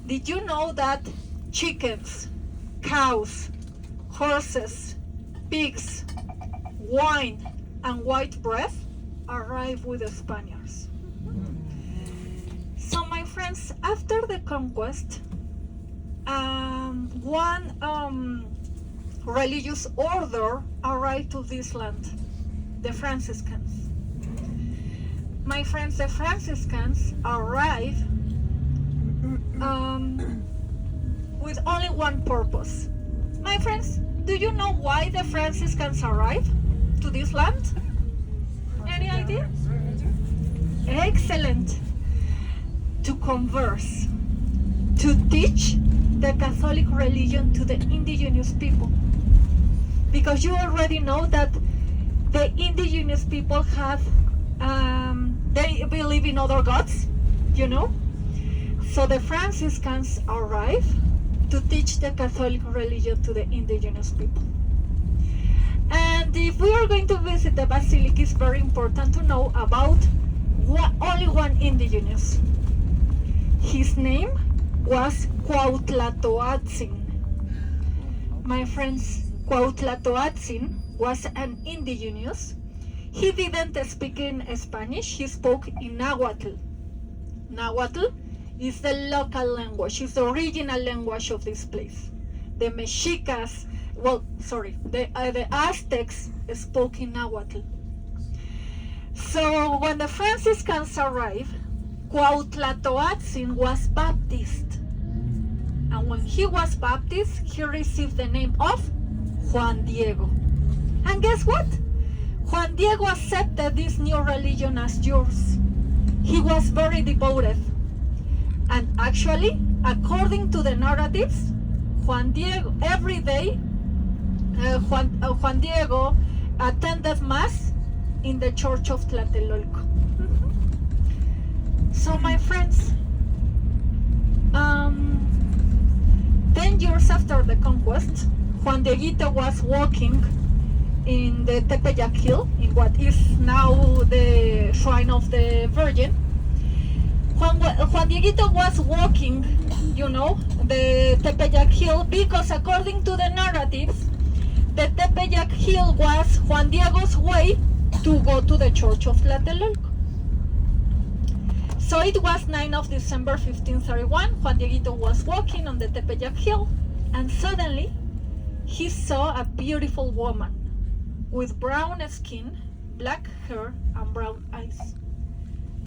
Did you know that chickens, cows, horses, pigs, wine, and white bread arrived with the Spaniards? So my friends, after the conquest, one religious order arrived to this land, the Franciscans. My friends, the Franciscans arrived with only one purpose. My friends, do you know why the Franciscans arrived to this land? Any idea? Excellent. To converse, to teach the Catholic religion to the indigenous people. Because you already know that the indigenous people have, they believe in other gods, you know? So the Franciscans arrive to teach the Catholic religion to the indigenous people. And if we are going to visit the basilica, it's very important to know about only one indigenous. His name was Cuauhtlatoatzin. My friends, Cuauhtlatoatzin was an indigenous. He didn't speak in Spanish, he spoke in Nahuatl. Nahuatl is the local language, it's the original language of this place. The Mexicas, the Aztecs spoke in Nahuatl. So when the Franciscans arrived, Cuauhtlatoatzin was baptized. And when he was baptized, he received the name of Juan Diego. And guess what? Juan Diego accepted this new religion as yours. He was very devoted. And actually, according to the narratives, Juan Diego, every day, Juan Diego attended Mass in the church of Tlatelolco. So my friends, 10 years after the conquest, Juan Dieguito was walking in the Tepeyac Hill, in what is now the Shrine of the Virgin. Juan Dieguito was walking, the Tepeyac Hill, because according to the narratives, the Tepeyac Hill was Juan Diego's way to go to the church of Tlatelolco. So it was 9 of December 1531, Juan Dieguito was walking on the Tepeyac Hill, and suddenly he saw a beautiful woman with brown skin, black hair, and brown eyes.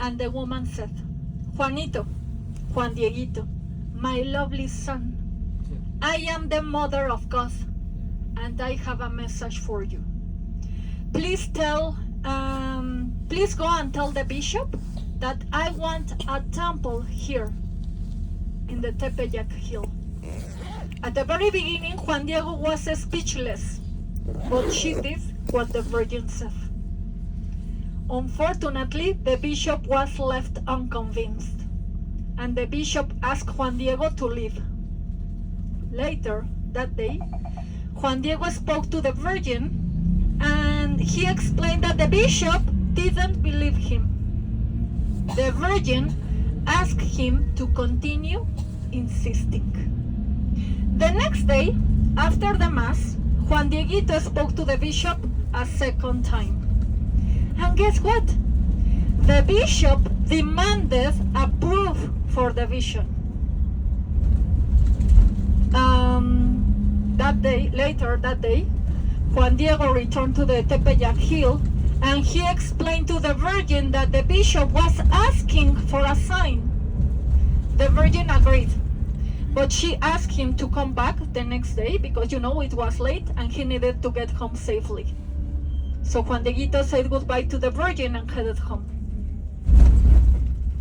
And the woman said, "Juanito, Juan Dieguito, my lovely son, I am the mother of God, and I have a message for you. Please go and tell the bishop that I want a temple here in the Tepeyac Hill." At the very beginning, Juan Diego was speechless, but she did what the Virgin said. Unfortunately, the bishop was left unconvinced, and the bishop asked Juan Diego to leave. Later that day, Juan Diego spoke to the Virgin, and he explained that the bishop didn't believe him. The Virgin asked him to continue insisting. The next day, after the Mass, Juan Dieguito spoke to the bishop a second time. And guess what? The bishop demanded a proof for the vision. Later that day, Juan Diego returned to the Tepeyac Hill, and he explained to the Virgin that the bishop was asking for a sign. The Virgin agreed, but she asked him to come back the next day because it was late and he needed to get home safely. So Juan Dieguito said goodbye to the Virgin and headed home.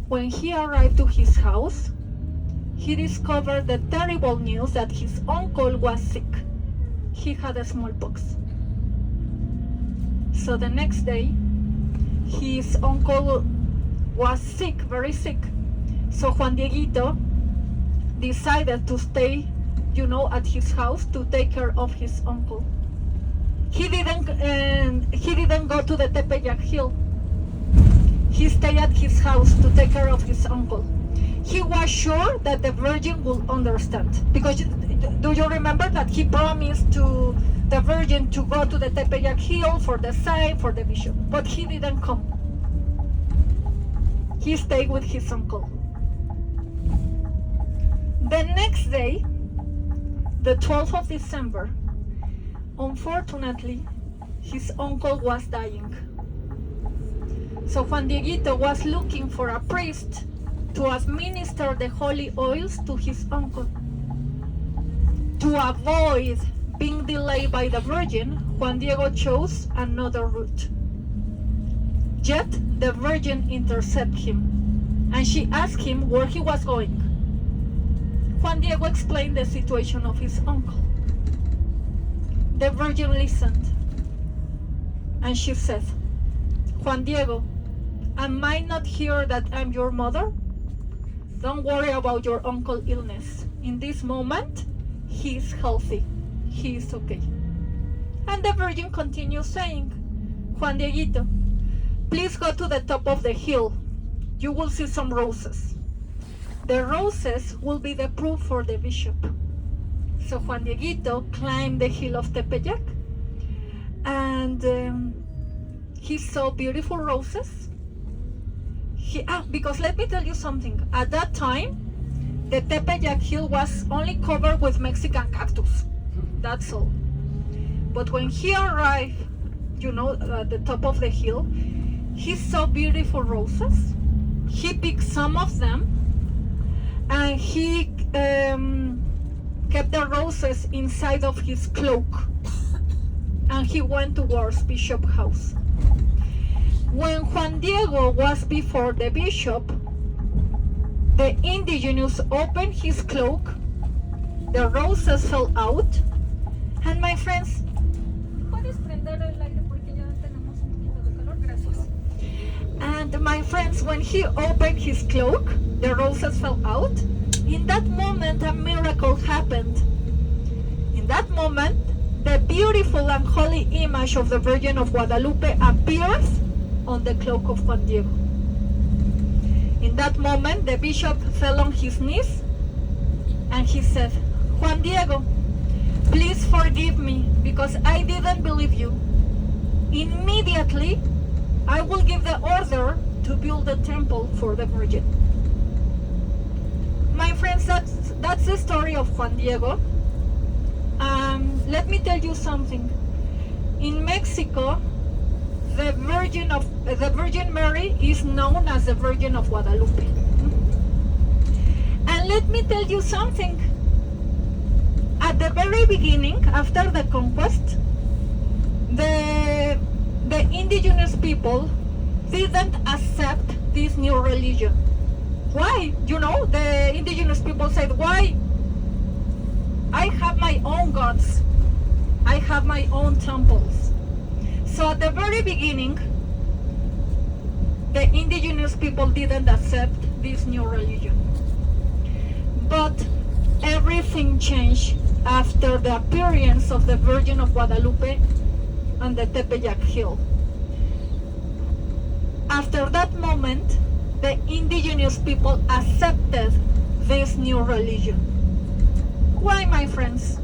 When he arrived to his house, he discovered the terrible news that his uncle was sick. He had a smallpox. So the next day, his uncle was sick, very sick. So Juan Dieguito decided to stay, at his house to take care of his uncle. He didn't go to the Tepeyac Hill. He stayed at his house to take care of his uncle. he was sure that the Virgin will understand. Because do you remember that he promised to the Virgin to go to the Tepeyac Hill for the sign for the bishop, but he didn't come. He stayed with his uncle. The next day, the 12th of December, unfortunately, his uncle was dying. So Juan Dieguito was looking for a priest to administer the holy oils to his uncle. To avoid being delayed by the Virgin, Juan Diego chose another route. Yet the Virgin intercepted him, and she asked him where he was going. Juan Diego explained the situation of his uncle. The Virgin listened, and she said, Juan Diego, am I not here that I'm your mother? Don't worry about your uncle's illness. In this moment, he is healthy. He is okay. And the Virgin continues saying, Juan Dieguito, please go to the top of the hill. You will see some roses. The roses will be the proof for the bishop. So Juan Dieguito climbed the hill of Tepeyac, and he saw beautiful roses. Because let me tell you something. At that time, the Tepeyac Hill was only covered with Mexican cactus. That's all. But when he arrived, at the top of the hill, he saw beautiful roses. He picked some of them, and he kept the roses inside of his cloak, and he went towards Bishop's house. When Juan Diego was before the bishop, the indigenous opened his cloak, the roses fell out, and my friends, and my friends, when he opened his cloak, the roses fell out. In that moment, a miracle happened. In that moment, the beautiful and holy image of the Virgin of Guadalupe appears on the cloak of Juan Diego. In that moment, the bishop fell on his knees and he said, Juan Diego, please forgive me because I didn't believe you. Immediately, I will give the order to build a temple for the Virgin. My friends, that's the story of Juan Diego. Let me tell you something. In Mexico, the Virgin Mary is known as the Virgin of Guadalupe. And let me tell you something. At the very beginning, after the conquest, the indigenous people didn't accept this new religion. Why? The indigenous people said, why? I have my own gods. I have my own temples. So at the very beginning, the indigenous people didn't accept this new religion. But everything changed after the appearance of the Virgin of Guadalupe on the Tepeyac Hill. After that moment, the indigenous people accepted this new religion. Why, my friends?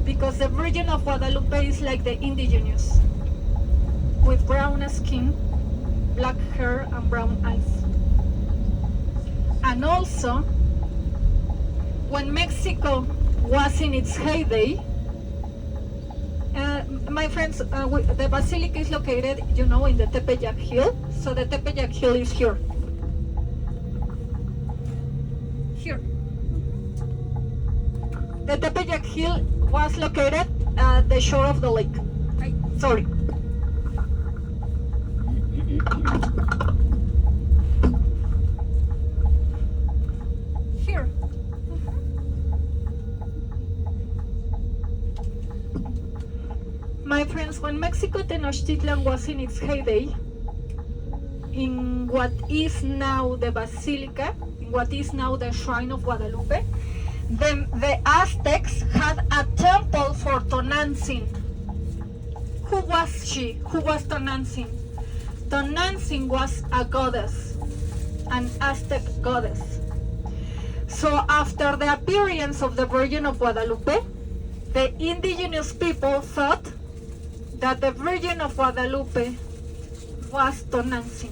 Because the Virgin of Guadalupe is like the indigenous, with brown skin, black hair, and brown eyes. And also, when Mexico was in its heyday, my friends, the basilica is located, in the Tepeyac Hill. So the Tepeyac Hill is here. Here. The Tepeyac Hill was located at the shore of the lake. Sorry. Here. My friends, when Mexico Tenochtitlan was in its heyday, in what is now the Basilica, in what is now the Shrine of Guadalupe, the Aztecs had a temple for Tonantzin. Who was she? Who was Tonantzin? Tonantzin was a goddess. an Aztec goddess. So after the appearance of the Virgin of Guadalupe, the indigenous people thought that the Virgin of Guadalupe was Tonantzin.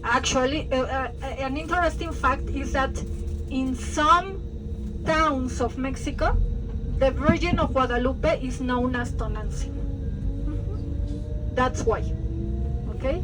Actually, an interesting fact is that in some towns of Mexico, the Virgin of Guadalupe is known as Tonantzin. That's why. Okay?